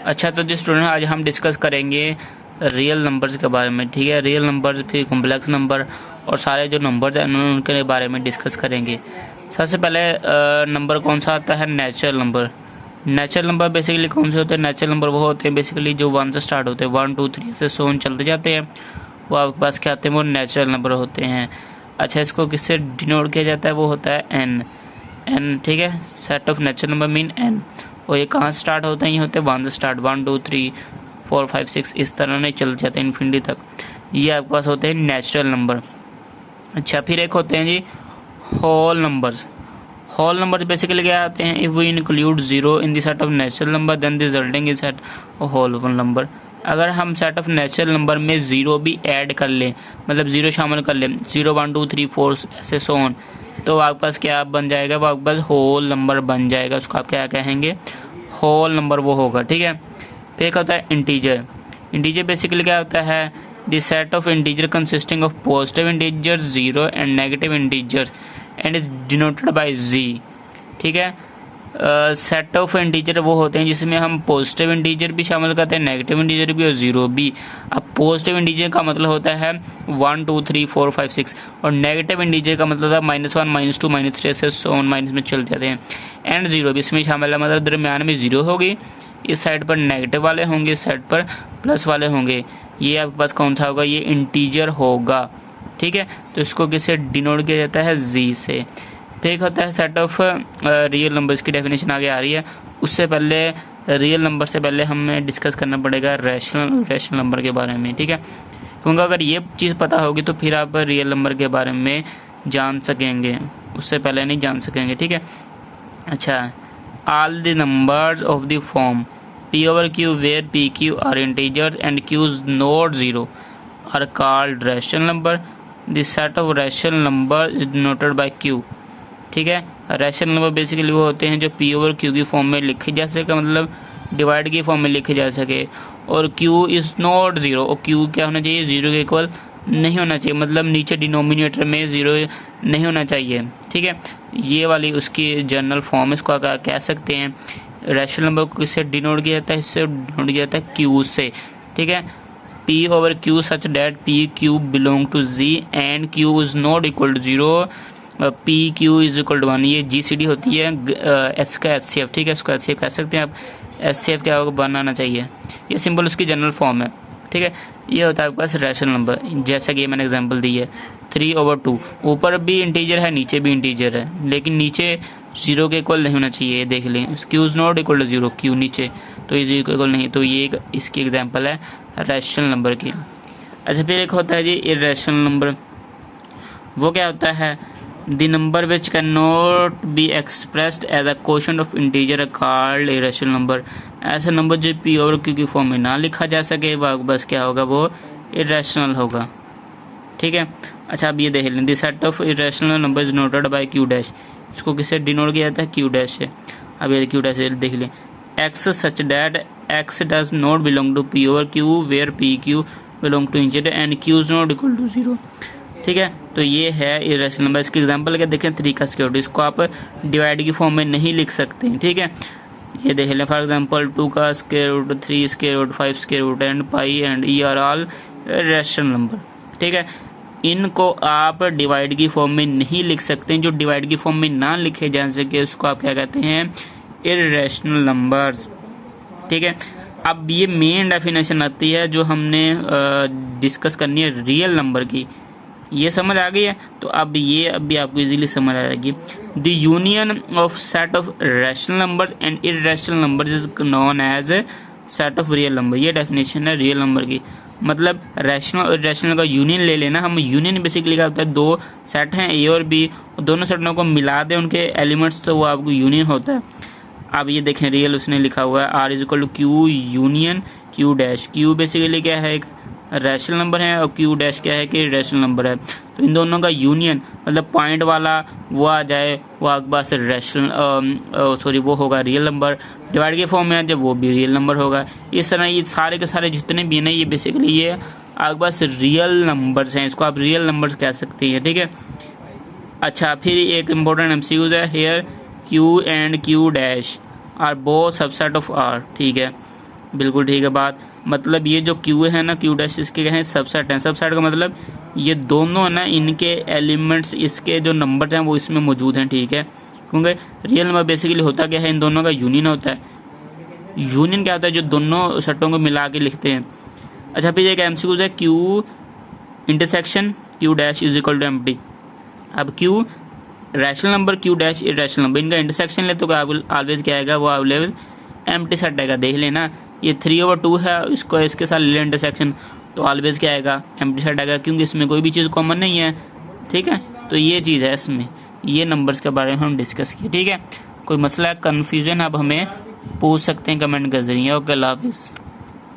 अच्छा तो जी स्टूडेंट, आज हम डिस्कस करेंगे रियल नंबर्स के बारे में। ठीक है, रियल नंबर्स, फिर कॉम्प्लेक्स नंबर और सारे जो नंबर्स हैं उनके बारे में डिस्कस करेंगे। सबसे पहले नंबर कौन सा आता है? Natural number. Natural number basically कौन से होते हैं? नेचुरल नंबर वो होते हैं बेसिकली जो 1 से स्टार्ट होते हैं, 1 2 3 ऐसे सोन चलते जाते हैं, वो आपके पास क्या आते हैं? वो नेचुरल नंबर होते हैं। अच्छा, इसको किससे डिनोट किया जाता है? वो होता है एन। एन, ठीक है, set of natural number mean N. और ये कहाँ स्टार्ट होते हैं? ये होते हैं 1 से स्टार्ट, 1 2 3 4 5 6 इस तरह नहीं चल जाते हैं इन्फिनिटी तक। ये आपके पास होते हैं नेचुरल नंबर। अच्छा, फिर एक होते हैं जी whole numbers. Whole numbers basically क्या आते हैं? If we include zero in the set of natural number then the resulting is set whole number. अगर हम सेट ऑफ नेचुरल नंबर में ज़ीरो भी ऐड कर लें, मतलब ज़ीरो शामिल कर लें, 0 1 2 3 4 ऐसे सो ऑन, तो आपके पास क्या बन जाएगा? वो आपके पास होल नंबर बन जाएगा। उसको आप क्या कहेंगे? होल नंबर वो होगा। ठीक है, फिर क्या होता है? इंटीजर। इंटीजर बेसिकली क्या होता है? The set of integer consisting of positive integer 0 and negative integer and is denoted by Z. ठीक है, सेट ऑफ इंटीजर वो होते हैं जिसमें हम पॉजिटिव इंटीजर भी शामिल करते हैं, नेगेटिव इंटीजर भी और जीरो भी। अब पॉजिटिव इंटीजर का मतलब होता है 1 2 3 4 5 6 और नेगेटिव इंटीजर का मतलब है -1 -2 -3 से सो ऑन माइनस में चल जाते हैं। एंड जीरो भी इसमें शामिल है, मतलब दरमियान में जीरो होगी, इस साइड पर नेगेटिव वाले होंगे, इस साइड पर प्लस वाले होंगे। ये आपके पास कौन सा होगा? ये इंटीजर होगा। ठीक है, तो इसको किससे डिनोट किया जाता है? जी से। फिर एक होता है सेट ऑफ रियल नंबर्स की डेफिनेशन आगे आ रही है। उससे पहले रियल नंबर से पहले हमें डिस्कस करना पड़ेगा रैशनल नंबर के बारे में। ठीक है, क्योंकि अगर ये चीज़ पता होगी तो फिर आप रियल नंबर के बारे में जान सकेंगे, उससे पहले नहीं जान सकेंगे। ठीक है, अच्छा, all the numbers of the form p over q where p q are integers and q is not zero are called rational number. The set of rational number is denoted by q. ठीक है, rational number basically वो होते हैं जो p over q की form में लिखे जा सके, मतलब डिवाइड की फॉर्म में लिखे जा सके, और q इज़ नॉट ज़ीरो। और q क्या होना चाहिए? ज़ीरो के इक्वल नहीं होना चाहिए, मतलब नीचे डिनोमिनेटर में ज़ीरो नहीं होना चाहिए। ठीक है, ये वाली उसकी जनरल फॉर्म, इसको कह सकते हैं। रैशनल नंबर को किससे डिनोट किया जाता है? इससे डिनोट किया जाता है q से। ठीक है, p over q such that p q belong to z and q is not equal to zero, P Q is equal to 1। ये GCD होती है एच का HCF। ठीक है, इसको HCF कह सकते हैं आप। HCF क्या होगा? बनाना चाहिए। ये सिंपल उसकी जनरल फॉर्म है। ठीक है, ये होता है आपके पास रैशनल नंबर, जैसा कि मैंने एग्जांपल दी है 3/2। ऊपर भी इंटीजर है, नीचे भी इंटीजर है, लेकिन नीचे जीरो के इक्वल नहीं होना चाहिए। ये देख लें, Q is not equal to zero, Q नीचे, तो ये जीरो के इक्वल नहीं, तो ये इसकी एग्जाम्पल है रैशनल नंबर की। अच्छा, फिर एक होता है जी इर्रेशनल नंबर। वो क्या होता है? The number which can not be expressed as a quotient of integer are called irrational number. ऐसा नंबर जो p और q की फॉर्म में ना लिखा जा सके, वह बस क्या होगा? वो इरेशनल होगा। ठीक है, अच्छा, अब ये देख लें, the set of irrational number is noted bye q dash. इसको किससे डिनोट किया जाता है? q डैश से। अब ये q डैश देख लें, x such that x does not belong to p और q where p q belong to integer and q is not equal to zero. ठीक है, तो ये है इरेशनल नंबर। इसकी एग्जांपल क्या देखें? 3 का स्क्वायर रूट, इसको आप डिवाइड की फॉर्म में नहीं लिख सकते। ठीक है, ये देख लें, फॉर एग्जांपल 2 का square root, 3 square root, 5 square root and pi and E are all irrational number. ठीक है, इनको आप डिवाइड की फॉर्म में नहीं लिख सकते। जो डिवाइड की फॉर्म में ना लिखे जा सके उसको आप क्या कहते हैं? Irrational numbers. ठीक है, अब ये मेन डेफिनेशन आती है जो हमने डिस्कस करनी है रियल नंबर की। ये समझ आ गई है? तो अब ये अभी आपको इजीली समझ आ जाएगी। The union of set of rational number and irrational number is known as set of real number. ये डेफिनेशन है रियल नंबर की, मतलब रैशनल और इरेशनल का यूनियन ले लेना। हम यूनियन बेसिकली क्या होता है? दो सेट हैं A और B, दोनों सेटों को मिला दें उनके एलिमेंट्स, तो वो आपको यूनियन होता है। अब ये देखें, रियल उसने लिखा हुआ है R is equal to Q union Q dash. Q basically क्या है? एक रैशनल नंबर है और Q डैश क्या है? कि रैशनल नंबर है। तो इन दोनों का यूनियन, मतलब पॉइंट वाला वो आ जाए, वो आपके पास रैशनल वो होगा रियल नंबर। डिवाइड के फॉर्म में आ जाए, वो भी रियल नंबर होगा। इस तरह ये सारे के सारे जितने भी हैं, ये बेसिकली ये आपके पास रियल नंबर्स हैं। इसको आप रियल नंबर्स कह सकते हैं। ठीक है, अच्छा, फिर एक इम्पोर्टेंट MCQ है, here Q and Q dash are both subset of R। ठीक है, बिल्कुल ठीक है बात। मतलब ये जो क्यू है ना, क्यू डैश, इसके क्या है, सबसेट है। सबसेट का मतलब ये दोनों है ना, इनके एलिमेंट्स, इसके जो नंबर हैं वो इसमें मौजूद हैं, ठीक है। क्योंकि रियल नंबर बेसिकली होता क्या है, इन दोनों का यूनियन होता है। यूनियन क्या होता है, जो दोनों सेटों को मिला के लिखते हैं। अच्छा, फिर एक एमसीक्यू है, Q intersection Q dash is equal to empty. अब Q rational number, Q dash irrational number, इनका इंटरसेक्शन ले तो ऑलवेज क्या आएगा, वो ऑलवेज एम्प्टी सेट आएगा। देख लेना, ये 3/2 है, इसको इसके साथ ले इंटरसेक्शन तो ऑलवेज क्या आएगा, एम्प्टी सेट आएगा, क्योंकि इसमें कोई भी चीज़ कॉमन नहीं है, ठीक है। तो ये चीज़ है इसमें, ये नंबर्स के बारे में हम डिस्कस किए, ठीक है। कोई मसला है, कन्फ्यूजन, अब हमें पूछ सकते हैं कमेंट के जरिए। ओके, अल्लाह हाफिज़।